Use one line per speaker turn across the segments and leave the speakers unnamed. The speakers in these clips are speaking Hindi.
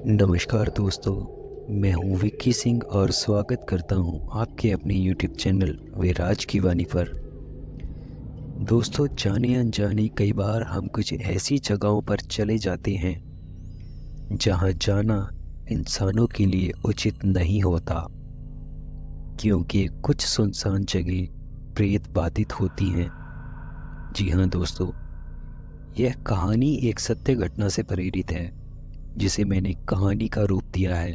नमस्कार दोस्तों, मैं हूं विक्की सिंह और स्वागत करता हूं आपके अपने YouTube चैनल विराज की वाणी पर। दोस्तों, जाने अनजाने कई बार हम कुछ ऐसी जगहों पर चले जाते हैं जहां जाना इंसानों के लिए उचित नहीं होता, क्योंकि कुछ सुनसान जगह प्रेत बाधित होती हैं। जी हाँ दोस्तों, यह कहानी एक सत्य घटना से प्रेरित है जिसे मैंने कहानी का रूप दिया है।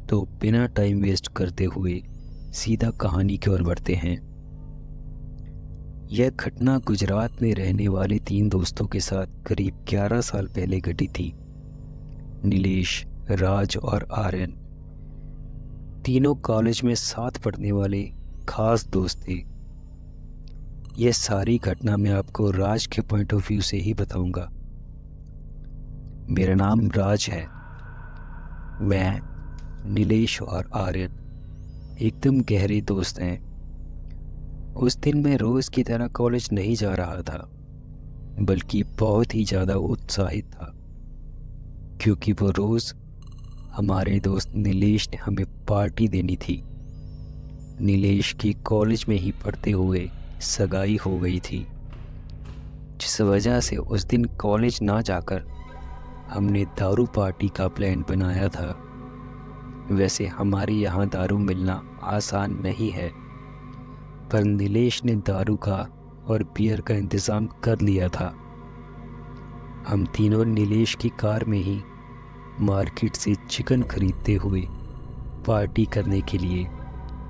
तो बिना टाइम वेस्ट करते हुए सीधा कहानी की ओर बढ़ते हैं। यह घटना गुजरात में रहने वाले 3 दोस्तों के साथ करीब 11 साल पहले घटी थी। नीलेश, राज और आर्यन तीनों कॉलेज में साथ पढ़ने वाले खास दोस्त थे। यह सारी घटना मैं आपको राज के पॉइंट ऑफ व्यू से ही बताऊंगा। मेरा नाम राज है। मैं, नीलेश और आर्यन एकदम गहरे दोस्त हैं। उस दिन मैं रोज़ की तरह कॉलेज नहीं जा रहा था, बल्कि बहुत ही ज़्यादा उत्साहित था, क्योंकि वो रोज़ हमारे दोस्त नीलेश ने हमें पार्टी देनी थी। नीलेश की कॉलेज में ही पढ़ते हुए सगाई हो गई थी, जिस वजह से उस दिन कॉलेज ना जाकर हमने दारू पार्टी का प्लान बनाया था। वैसे हमारे यहाँ दारू मिलना आसान नहीं है, पर नीलेश ने दारू का और बियर का इंतज़ाम कर लिया था। हम तीनों नीलेश की कार में ही मार्केट से चिकन खरीदते हुए पार्टी करने के लिए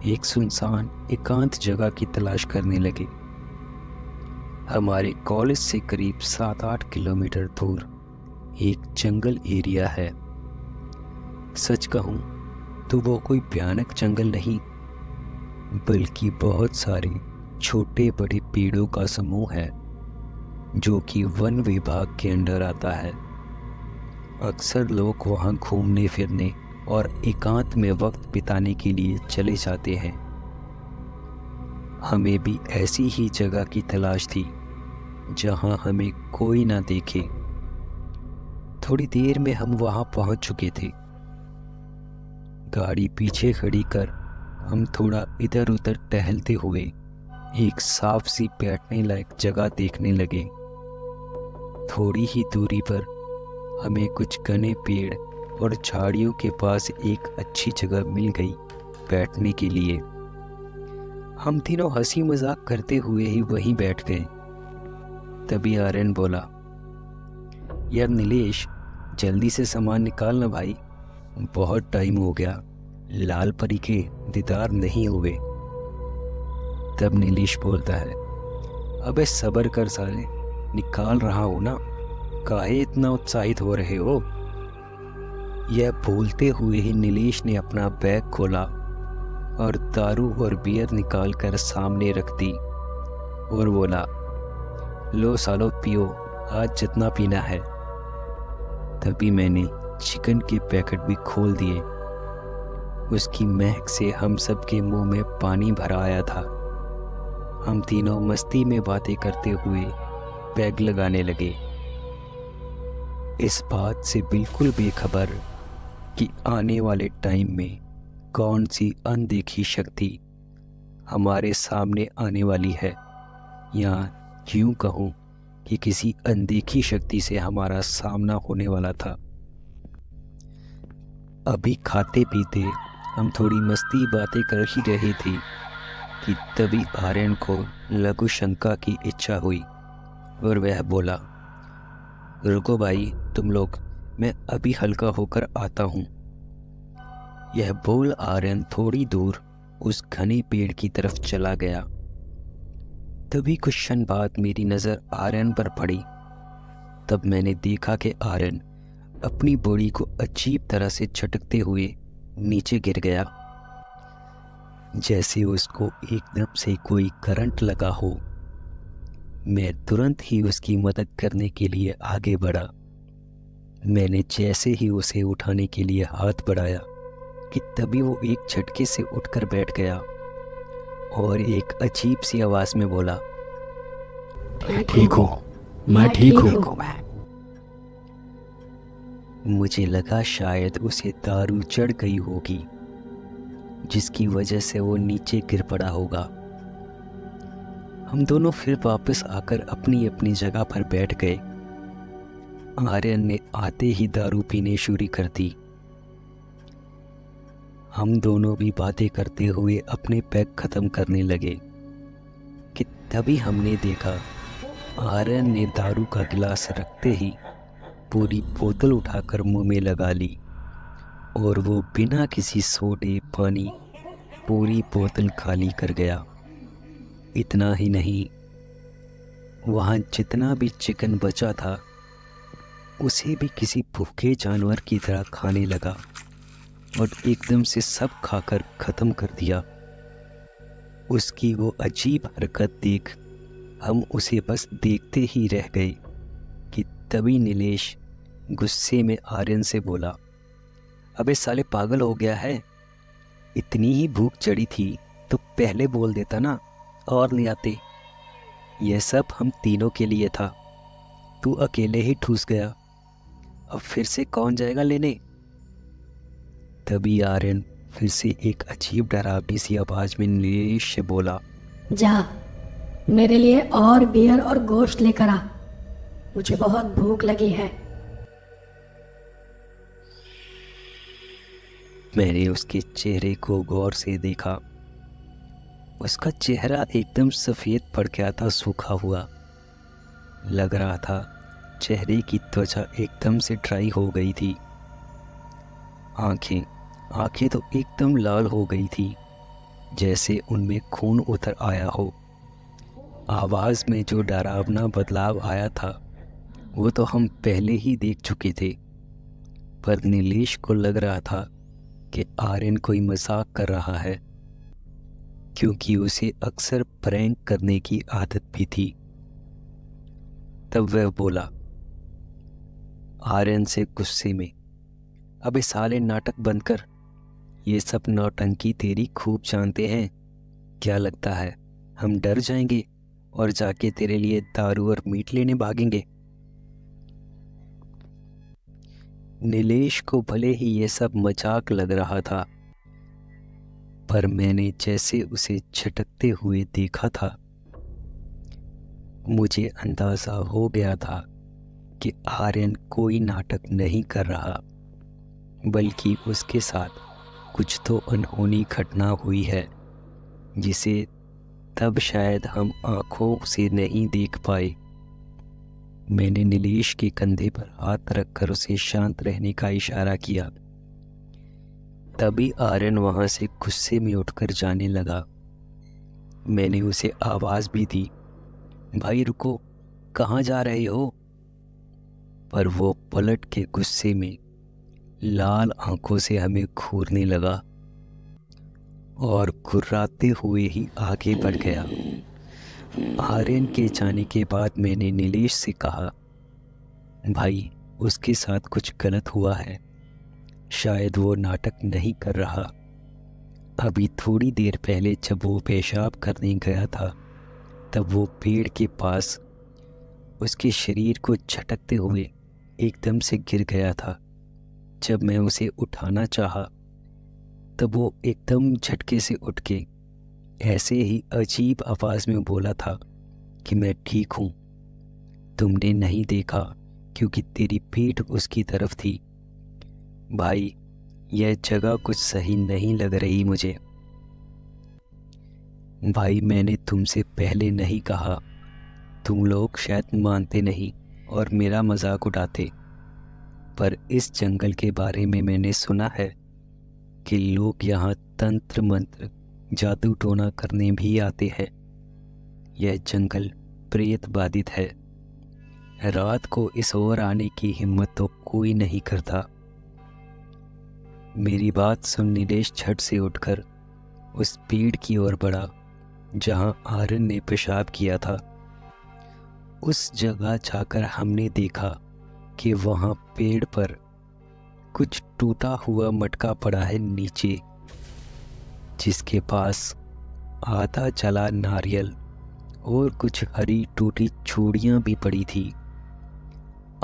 एक सुनसान एकांत जगह की तलाश करने लगे। हमारे कॉलेज से करीब 7-8 किलोमीटर दूर एक जंगल एरिया है। सच कहूँ तो वो कोई भयानक जंगल नहीं, बल्कि बहुत सारे छोटे बड़े पेड़ों का समूह है जो कि वन विभाग के अंडर आता है। अक्सर लोग वहाँ घूमने फिरने और एकांत में वक्त बिताने के लिए चले जाते हैं। हमें भी ऐसी ही जगह की तलाश थी जहाँ हमें कोई ना देखे। थोड़ी देर में हम वहाँ पहुँच चुके थे। गाड़ी पीछे खड़ी कर हम थोड़ा इधर उधर टहलते हुए एक साफ सी बैठने लायक जगह देखने लगे। थोड़ी ही दूरी पर हमें कुछ घने पेड़ और झाड़ियों के पास एक अच्छी जगह मिल गई बैठने के लिए। हम तीनों हंसी मजाक करते हुए ही वहीं बैठ गए। तभी आर्यन बोला, यार नीलेश, जल्दी से सामान निकाल ना भाई, बहुत टाइम हो गया, लाल परी के दीदार नहीं हुए। तब नीलेश बोलता है, अबे सब्र कर साले, निकाल रहा हूं ना, काहे इतना उत्साहित हो रहे हो। यह बोलते हुए ही नीलेश ने अपना बैग खोला और दारू और बियर निकाल कर सामने रख दी और बोला, लो सालो पियो, आज जितना पीना है। तभी मैंने चिकन के पैकेट भी खोल दिए। उसकी महक से हम सब के मुंह में पानी भरा आया था। हम तीनों मस्ती में बातें करते हुए पैग लगाने लगे, इस बात से बिल्कुल बेखबर कि आने वाले टाइम में कौन सी अनदेखी शक्ति हमारे सामने आने वाली है, या यूं कहूँ कि किसी अनदेखी शक्ति से हमारा सामना होने वाला था। अभी खाते पीते हम थोड़ी मस्ती बातें कर ही रहे थे कि तभी आर्यन को लघु शंका की इच्छा हुई और वह बोला, रुको भाई तुम लोग, मैं अभी हल्का होकर आता हूँ। यह बोल आर्यन थोड़ी दूर उस घने पेड़ की तरफ चला गया। तभी कुछ क्षण बाद मेरी नज़र आर्यन पर पड़ी। तब मैंने देखा कि आर्यन अपनी बॉडी को अजीब तरह से झटकते हुए नीचे गिर गया, जैसे उसको एकदम से कोई करंट लगा हो। मैं तुरंत ही उसकी मदद करने के लिए आगे बढ़ा। मैंने जैसे ही उसे उठाने के लिए हाथ बढ़ाया कि तभी वो एक झटके से उठकर बैठ गया और एक अजीब सी आवाज में बोला,
ठीक हूँ, मैं ठीक हूँ।
मुझे लगा शायद उसे दारू चढ़ गई होगी, जिसकी वजह से वो नीचे गिर पड़ा होगा। हम दोनों फिर वापस आकर अपनी अपनी जगह पर बैठ गए। आर्यन ने आते ही दारू पीने शुरू कर दी। हम दोनों भी बातें करते हुए अपने पैक खत्म करने लगे कि तभी हमने देखा आर्यन ने दारू का गिलास रखते ही पूरी बोतल उठाकर मुंह में लगा ली और वो बिना किसी सोडे पानी पूरी बोतल खाली कर गया। इतना ही नहीं, वहाँ जितना भी चिकन बचा था उसे भी किसी भूखे जानवर की तरह खाने लगा और एकदम से सब खाकर ख़त्म कर दिया। उसकी वो अजीब हरकत देख हम उसे बस देखते ही रह गए कि तभी नीलेश गुस्से में आर्यन से बोला, अबे साले पागल हो गया है? इतनी ही भूख चढ़ी थी तो पहले बोल देता ना और ले आते। यह सब हम तीनों के लिए था, तू अकेले ही ठूस गया। अब फिर से कौन जाएगा लेने? तभी आर्यन फिर से एक अजीब डरावनी सी आवाज में नीलेश से बोला,
जा मेरे लिए और बियर और गोश्त लेकर आ, मुझे बहुत भूख लगी है।
मैंने उसके चेहरे को गौर से देखा। उसका चेहरा एकदम सफ़ेद पड़ गया था, सूखा हुआ लग रहा था। चेहरे की त्वचा एकदम से ड्राई हो गई थी। आंखें तो एकदम लाल हो गई थी, जैसे उनमें खून उतर आया हो। आवाज़ में जो डरावना बदलाव आया था वो तो हम पहले ही देख चुके थे, पर नीलेश को लग रहा था कि आर्यन कोई मजाक कर रहा है, क्योंकि उसे अक्सर प्रैंक करने की आदत भी थी। तब वह बोला आर्यन से गुस्से में, अबे साले नाटक बंद कर, ये सब नौटंकी तेरी खूब जानते हैं। क्या लगता है हम डर जाएंगे और जाके तेरे लिए दारू और मीट लेने भागेंगे? नीलेश को भले ही ये सब मजाक लग रहा था, पर मैंने जैसे उसे झटकते हुए देखा था, मुझे अंदाजा हो गया था कि आर्यन कोई नाटक नहीं कर रहा, बल्कि उसके साथ कुछ तो अनहोनी घटना हुई है, जिसे तब शायद हम आंखों से नहीं देख पाए। मैंने नीलेश के कंधे पर हाथ रखकर उसे शांत रहने का इशारा किया। तभी आर्यन वहां से गुस्से में उठकर जाने लगा। मैंने उसे आवाज़ भी दी, भाई रुको, कहाँ जा रहे हो? पर वो पलट के गुस्से में लाल आंखों से हमें घूरने लगा और घुर्राते हुए ही आगे बढ़ गया। आर्यन के जाने के बाद मैंने नीलेश से कहा, भाई उसके साथ कुछ गलत हुआ है, शायद वो नाटक नहीं कर रहा। अभी थोड़ी देर पहले जब वो पेशाब करने गया था, तब वो पेड़ के पास उसके शरीर को झटकते हुए एकदम से गिर गया था। जब मैं उसे उठाना चाहा, तब वो एकदम झटके से उठ के ऐसे ही अजीब आवाज़ में बोला था कि मैं ठीक हूँ, तुमने नहीं देखा क्योंकि तेरी पीठ उसकी तरफ थी। भाई यह जगह कुछ सही नहीं लग रही मुझे। भाई मैंने तुमसे पहले नहीं कहा, तुम लोग शायद मानते नहीं और मेरा मजाक उड़ाते, पर इस जंगल के बारे में मैंने सुना है कि लोग यहाँ तंत्र मंत्र जादू टोना करने भी आते हैं। यह जंगल प्रेत बाधित है, रात को इस ओर आने की हिम्मत तो कोई नहीं करता। मेरी बात सुन नीलेश झट से उठकर उस पेड़ की ओर बढ़ा जहां आर्यन ने पेशाब किया था। उस जगह जाकर हमने देखा कि वहां पेड़ पर कुछ टूटा हुआ मटका पड़ा है नीचे, जिसके पास आधा जला नारियल और कुछ हरी टूटी चूड़ियां भी पड़ी थी।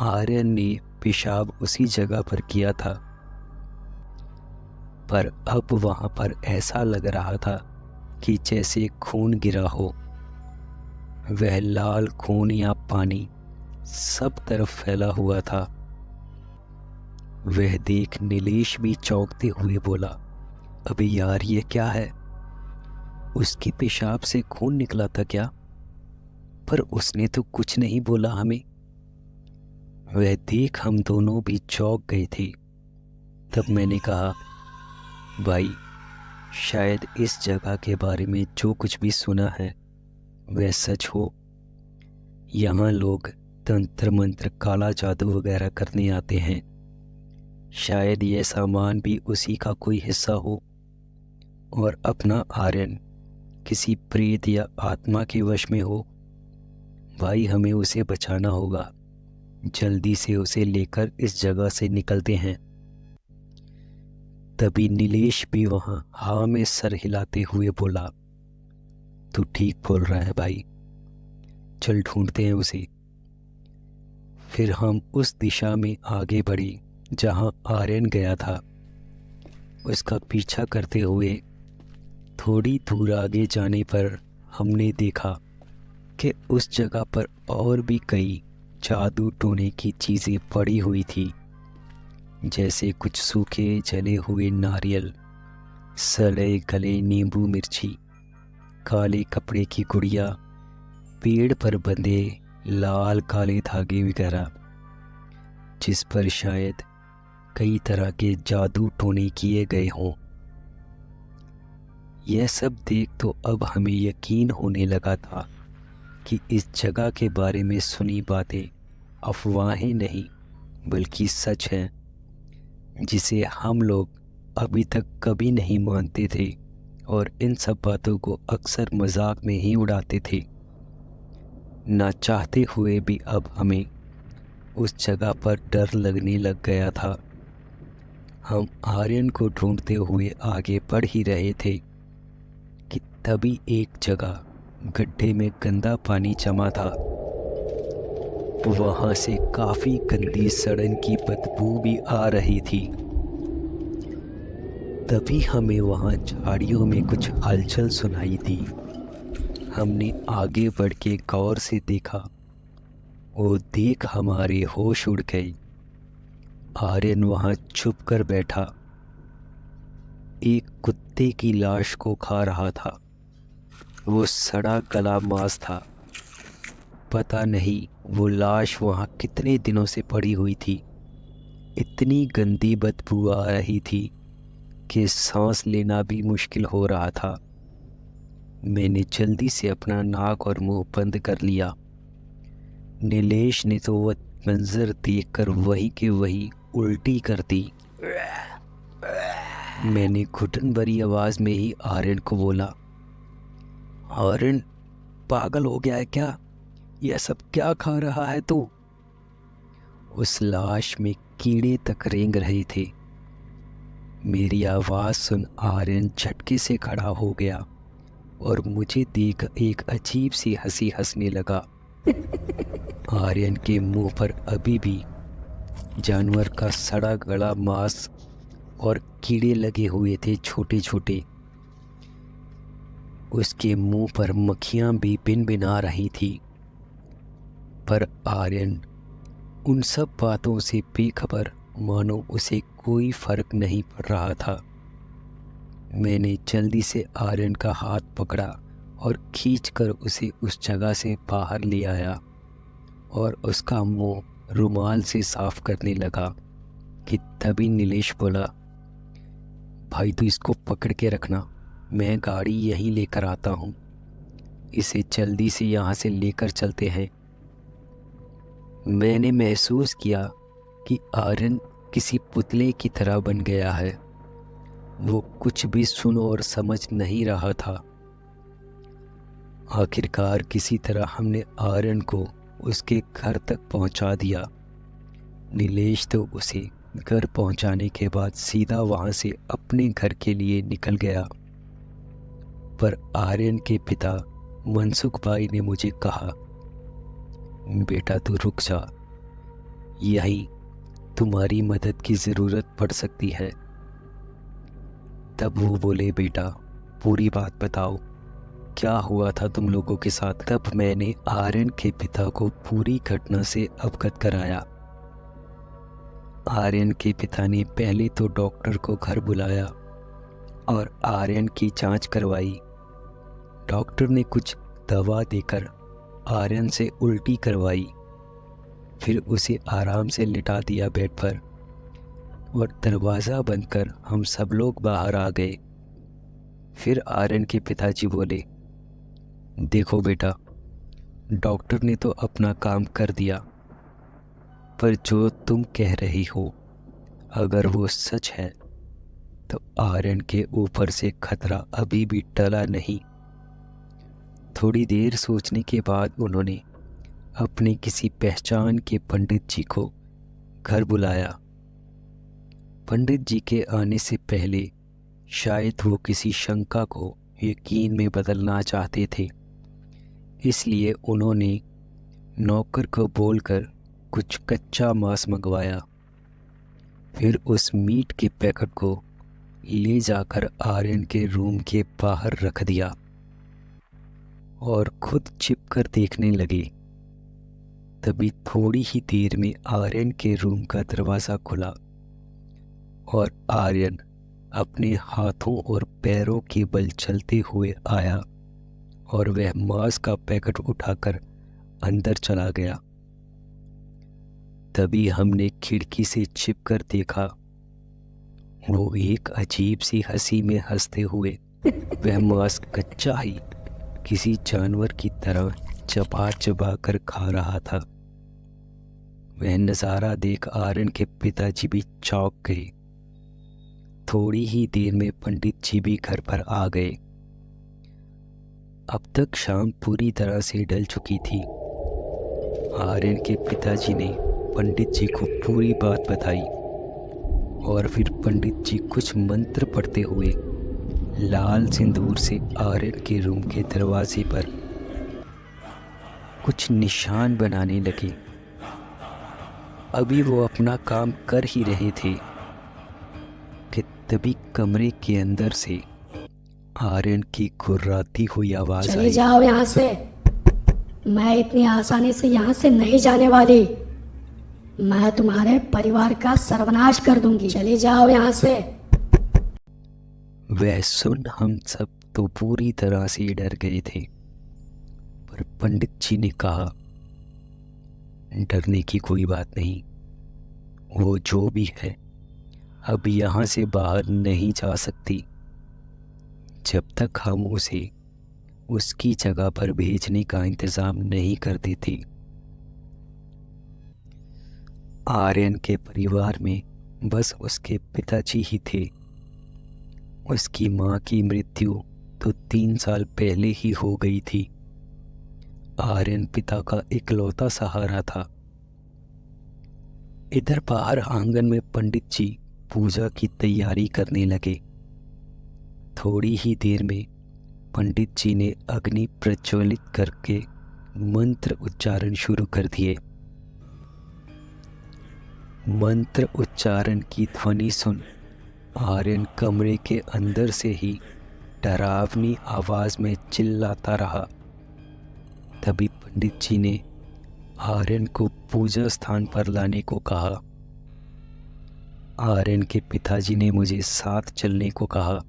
आर्यन ने पेशाब उसी जगह पर किया था, पर अब वहां पर ऐसा लग रहा था कि जैसे खून गिरा हो। वह लाल खून या पानी सब तरफ फैला हुआ था। वह देख नीलेश भी चौंकते हुए बोला, अबे यार ये क्या है? उसके पेशाब से खून निकला था क्या? पर उसने तो कुछ नहीं बोला हमें। वह देख हम दोनों भी चौंक गए थे। तब मैंने कहा, भाई शायद इस जगह के बारे में जो कुछ भी सुना है वह सच हो। यहाँ लोग तंत्र मंत्र, काला जादू वगैरह करने आते हैं। शायद यह सामान भी उसी का कोई हिस्सा हो और अपना आर्यन किसी प्रेत या आत्मा के वश में हो। भाई हमें उसे बचाना होगा। जल्दी से उसे लेकर इस जगह से निकलते हैं। तभी नीलेश भी वहां हाँ में सर हिलाते हुए बोला, तू ठीक बोल रहा है भाई, चल ढूंढते हैं उसे। फिर हम उस दिशा में आगे बढ़े जहां आर्यन गया था। उसका पीछा करते हुए थोड़ी दूर आगे जाने पर हमने देखा कि उस जगह पर और भी कई जादू टोने की चीज़ें पड़ी हुई थी, जैसे कुछ सूखे जले हुए नारियल, सड़े गले नींबू मिर्ची, काले कपड़े की गुड़िया, पेड़ पर बंधे लाल काले धागे वगैरह, जिस पर शायद कई तरह के जादू टोने किए गए हों। यह सब देख तो अब हमें यकीन होने लगा था कि इस जगह के बारे में सुनी बातें अफवाहें नहीं बल्कि सच हैं, जिसे हम लोग अभी तक कभी नहीं मानते थे और इन सब बातों को अक्सर मजाक में ही उड़ाते थे। ना चाहते हुए भी अब हमें उस जगह पर डर लगने लग गया था। हम आर्यन को ढूंढते हुए आगे बढ़ ही रहे थे कि तभी एक जगह गड्ढे में गंदा पानी जमा था। वहां से काफी गंदी सड़न की बदबू भी आ रही थी। तभी हमें वहां झाड़ियों में कुछ हलचल सुनाई दी। हमने आगे बढ़ के गौर से देखा। वो देख हमारे होश उड़ गए। आर्यन वहां छुप कर बैठा एक कुत्ते की लाश को खा रहा था। वो सड़ा गला मांस था। पता नहीं वो लाश वहां कितने दिनों से पड़ी हुई थी। इतनी गंदी बदबू आ रही थी कि सांस लेना भी मुश्किल हो रहा था। मैंने जल्दी से अपना नाक और मुंह बंद कर लिया। नीलेश ने तो वह मंजर देखकर वही के वही उल्टी कर दी। मैंने घुटन भरी आवाज में ही आर्यन को बोला, आर्यन पागल हो गया है क्या? यह सब क्या खा रहा है तू? उस लाश में कीड़े तक रेंग रहे थे। मेरी आवाज सुन आर्यन झटके से खड़ा हो गया और मुझे देख एक अजीब सी हंसी हंसने लगा। आर्यन के मुंह पर अभी भी जानवर का सड़ा गला मांस और कीड़े लगे हुए थे छोटे छोटे। उसके मुंह पर मक्खियां भी भिनभिना रही थी। पर आर्यन उन सब बातों से बेखबर, मानो उसे कोई फर्क नहीं पड़ रहा था। मैंने जल्दी से आर्यन का हाथ पकड़ा और खींचकर उसे उस जगह से बाहर ले आया और उसका मुंह रुमाल से साफ करने लगा कि तभी नीलेश बोला, भाई तू इसको पकड़ के रखना, मैं गाड़ी यहीं लेकर आता हूँ। इसे जल्दी से यहाँ से लेकर चलते हैं। मैंने महसूस किया कि आर्यन किसी पुतले की तरह बन गया है। वो कुछ भी सुन और समझ नहीं रहा था। आखिरकार किसी तरह हमने आर्यन को उसके घर तक पहुंचा दिया। नीलेश तो उसे घर पहुंचाने के बाद सीधा वहां से अपने घर के लिए निकल गया। पर आर्यन के पिता मनसुख भाई ने मुझे कहा, बेटा तू रुक जा, यहीं तुम्हारी मदद की ज़रूरत पड़ सकती है। तब वो बोले, बेटा पूरी बात बताओ, क्या हुआ था तुम लोगों के साथ। तब मैंने आर्यन के पिता को पूरी घटना से अवगत कराया। आर्यन के पिता ने पहले तो डॉक्टर को घर बुलाया और आर्यन की जांच करवाई। डॉक्टर ने कुछ दवा देकर आर्यन से उल्टी करवाई, फिर उसे आराम से लिटा दिया बेड पर और दरवाज़ा बंद कर हम सब लोग बाहर आ गए। फिर आर्यन के पिताजी बोले, देखो बेटा, डॉक्टर ने तो अपना काम कर दिया, पर जो तुम कह रही हो अगर वो सच है तो आर्यन के ऊपर से खतरा अभी भी टला नहीं। थोड़ी देर सोचने के बाद उन्होंने अपने किसी पहचान के पंडित जी को घर बुलाया। पंडित जी के आने से पहले शायद वो किसी शंका को यकीन में बदलना चाहते थे, इसलिए उन्होंने नौकर को बोलकर कुछ कच्चा मांस मंगवाया। फिर उस मीट के पैकेट को ले जाकर आर्यन के रूम के बाहर रख दिया और खुद छिपकर देखने लगे। तभी थोड़ी ही देर में आर्यन के रूम का दरवाज़ा खुला और आर्यन अपने हाथों और पैरों के बल चलते हुए आया और वह मांस का पैकेट उठाकर अंदर चला गया। तभी हमने खिड़की से छिपकर देखा, वो एक अजीब सी हंसी में हंसते हुए वह मांस कच्चा ही किसी जानवर की तरह चबा चबा कर खा रहा था। वह नज़ारा देख आर्यन के पिताजी भी चौंक गए। थोड़ी ही देर में पंडित जी भी घर पर आ गए। अब तक शाम पूरी तरह से ढल चुकी थी। आर्यन के पिताजी ने पंडित जी को पूरी बात बताई और फिर पंडित जी कुछ मंत्र पढ़ते हुए लाल सिंदूर से आर्यन के रूम के दरवाजे पर कुछ निशान बनाने लगे। अभी वो अपना काम कर ही रहे थे कि तभी कमरे के अंदर से आर्यन की गुर्राती हुई आवाज
चले
आई।
जाओ यहाँ से, मैं इतनी आसानी से यहाँ से नहीं जाने वाली। मैं तुम्हारे परिवार का सर्वनाश कर दूंगी। चले जाओ यहाँ से।
वह सुन हम सब तो पूरी तरह से डर गए थे, पर पंडित जी ने कहा, डरने की कोई बात नहीं, वो जो भी है अब यहाँ से बाहर नहीं जा सकती जब तक हम उसे उसकी जगह पर भेजने का इंतज़ाम नहीं कर देते। आर्यन के परिवार में बस उसके पिताजी ही थे। उसकी माँ की मृत्यु तो 3 साल पहले ही हो गई थी। आर्यन पिता का इकलौता सहारा था। इधर बाहर आंगन में पंडित जी पूजा की तैयारी करने लगे। थोड़ी ही देर में पंडित जी ने अग्नि प्रज्वलित करके मंत्र उच्चारण शुरू कर दिए। मंत्र उच्चारण की ध्वनि सुन आर्यन कमरे के अंदर से ही डरावनी आवाज में चिल्लाता रहा। तभी पंडित जी ने आर्यन को पूजा स्थान पर लाने को कहा। आर्यन के पिताजी ने मुझे साथ चलने को कहा।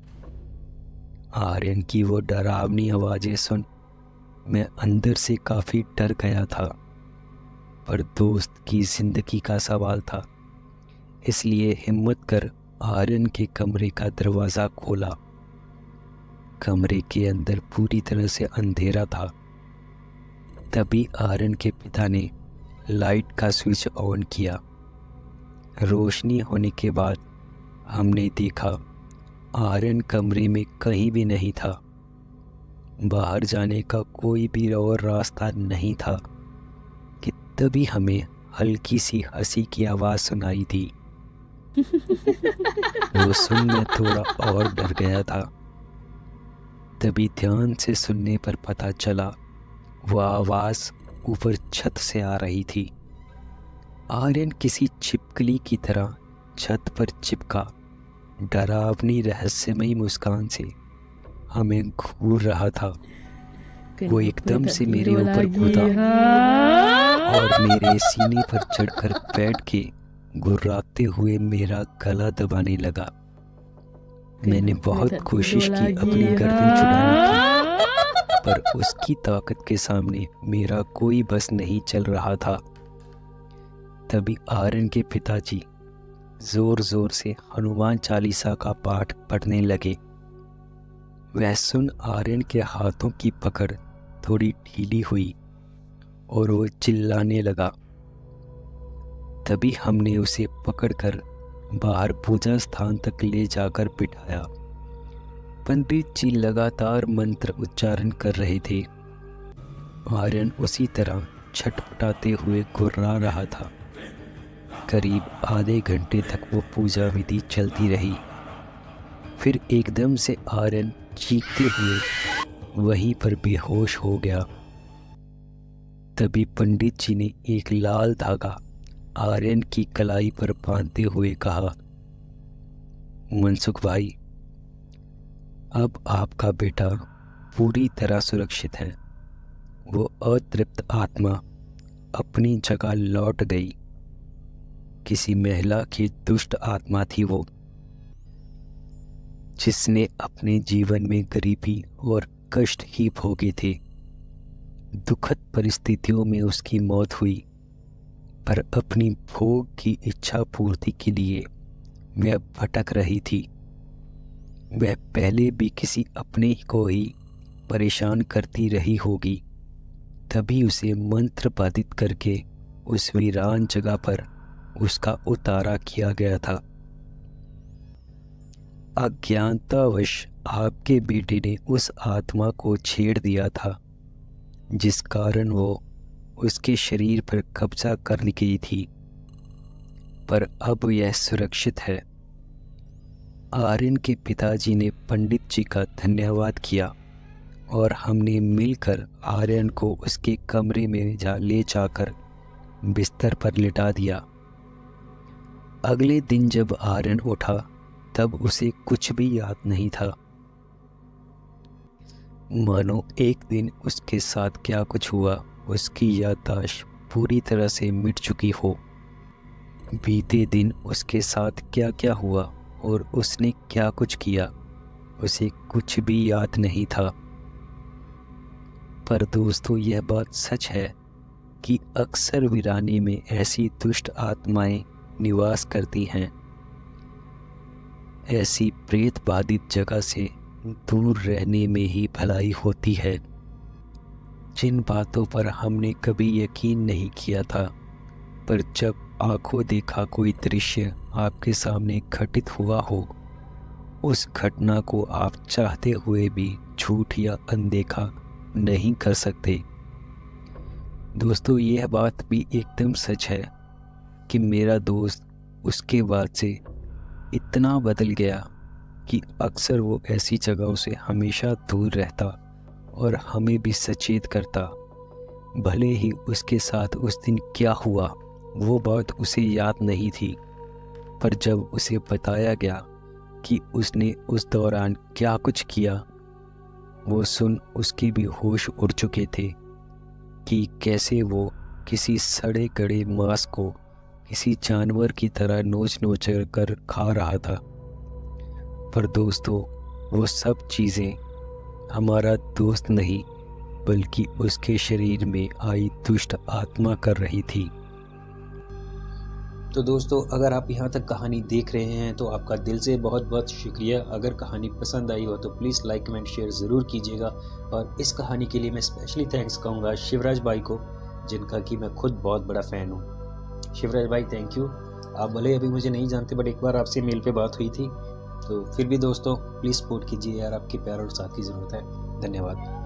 आर्यन की वो डरावनी आवाज़ें सुन मैं अंदर से काफ़ी डर गया था, पर दोस्त की जिंदगी का सवाल था, इसलिए हिम्मत कर आर्यन के कमरे का दरवाज़ा खोला। कमरे के अंदर पूरी तरह से अंधेरा था। तभी आर्यन के पिता ने लाइट का स्विच ऑन किया। रोशनी होने के बाद हमने देखा आर्यन कमरे में कहीं भी नहीं था। बाहर जाने का कोई भी और रास्ता नहीं था कि तभी हमें हल्की सी हंसी की आवाज़ सुनाई दी। वो सुन मैं थोड़ा और डर गया था। तभी ध्यान से सुनने पर पता चला वो आवाज़ ऊपर छत से आ रही थी। आर्यन किसी छिपकली की तरह छत पर चिपका डरावनी रहस्यमयी मुस्कान से हमें घूर रहा था। वो एकदम से मेरे ऊपर कूदा और मेरे सीने पर चढ़कर बैठ के गुर्राते हुए मेरा गला दबाने लगा। मैंने बहुत कोशिश की अपनी गर्दन छुड़ाने की, पर उसकी ताकत के सामने मेरा कोई बस नहीं चल रहा था। तभी आर्यन के पिताजी जोर जोर से हनुमान चालीसा का पाठ पढ़ने लगे। वह सुन आर्यन के हाथों की पकड़ थोड़ी ढीली हुई और वो चिल्लाने लगा। तभी हमने उसे पकड़कर बाहर पूजा स्थान तक ले जाकर बिठाया। पंडित जी लगातार मंत्र उच्चारण कर रहे थे। आर्यन उसी तरह छटपटाते हुए गुर्रा रहा था। करीब आधे घंटे तक वो पूजा विधि चलती रही। फिर एकदम से आर्यन चीखते हुए वहीं पर बेहोश हो गया। तभी पंडित जी ने एक लाल धागा आर्यन की कलाई पर बांधते हुए कहा, मनसुख भाई, अब आपका बेटा पूरी तरह सुरक्षित है। वो अतृप्त आत्मा अपनी जगह लौट गई। किसी महिला की दुष्ट आत्मा थी वो, जिसने अपने जीवन में गरीबी और कष्ट ही भोगे थे। दुखद परिस्थितियों में उसकी मौत हुई, पर अपनी भोग की इच्छा पूर्ति के लिए वह भटक रही थी। वह पहले भी किसी अपने को ही परेशान करती रही होगी, तभी उसे मंत्र बाधित करके उस वीरान जगह पर उसका उतारा किया गया था। अज्ञानतावश आपके बेटे ने उस आत्मा को छेड़ दिया था, जिस कारण वो उसके शरीर पर कब्जा कर ली गई थी, पर अब यह सुरक्षित है। आर्यन के पिताजी ने पंडित जी का धन्यवाद किया और हमने मिलकर आर्यन को उसके कमरे में ले जाकर बिस्तर पर लिटा दिया। अगले दिन जब आर्यन उठा तब उसे कुछ भी याद नहीं था, मानो एक दिन उसके साथ क्या कुछ हुआ उसकी याददाश्त पूरी तरह से मिट चुकी हो। बीते दिन उसके साथ क्या क्या हुआ और उसने क्या कुछ किया उसे कुछ भी याद नहीं था। पर दोस्तों, यह बात सच है कि अक्सर वीराने में ऐसी दुष्ट आत्माएं निवास करती हैं। ऐसी प्रेत बाधित जगह से दूर रहने में ही भलाई होती है। जिन बातों पर हमने कभी यकीन नहीं किया था, पर जब आंखों देखा कोई दृश्य आपके सामने घटित हुआ हो, उस घटना को आप चाहते हुए भी झूठ या अनदेखा नहीं कर सकते। दोस्तों, यह बात भी एकदम सच है कि मेरा दोस्त उसके बाद से इतना बदल गया कि अक्सर वो ऐसी जगहों से हमेशा दूर रहता और हमें भी सचेत करता। भले ही उसके साथ उस दिन क्या हुआ वो बात उसे याद नहीं थी, पर जब उसे बताया गया कि उसने उस दौरान क्या कुछ किया, वो सुन उसके भी होश उड़ चुके थे कि कैसे वो किसी सड़े गड़े मांस को किसी जानवर की तरह नोच नोच कर खा रहा था। पर दोस्तों, वो सब चीज़ें हमारा दोस्त नहीं बल्कि उसके शरीर में आई दुष्ट आत्मा कर रही थी।
तो दोस्तों, अगर आप यहाँ तक कहानी देख रहे हैं तो आपका दिल से बहुत बहुत शुक्रिया। अगर कहानी पसंद आई हो तो प्लीज़ लाइक कमेंट शेयर ज़रूर कीजिएगा। और इस कहानी के लिए मैं स्पेशली थैंक्स कहूँगा शिवराज भाई को, जिनका कि मैं खुद बहुत बड़ा फ़ैन हूँ। शिवराज भाई, थैंक यू। आप भले अभी मुझे नहीं जानते, बट एक बार आपसे मेल पे बात हुई थी, तो फिर भी दोस्तों प्लीज़ सपोर्ट कीजिए यार, आपके प्यार और साथ की ज़रूरत है। धन्यवाद।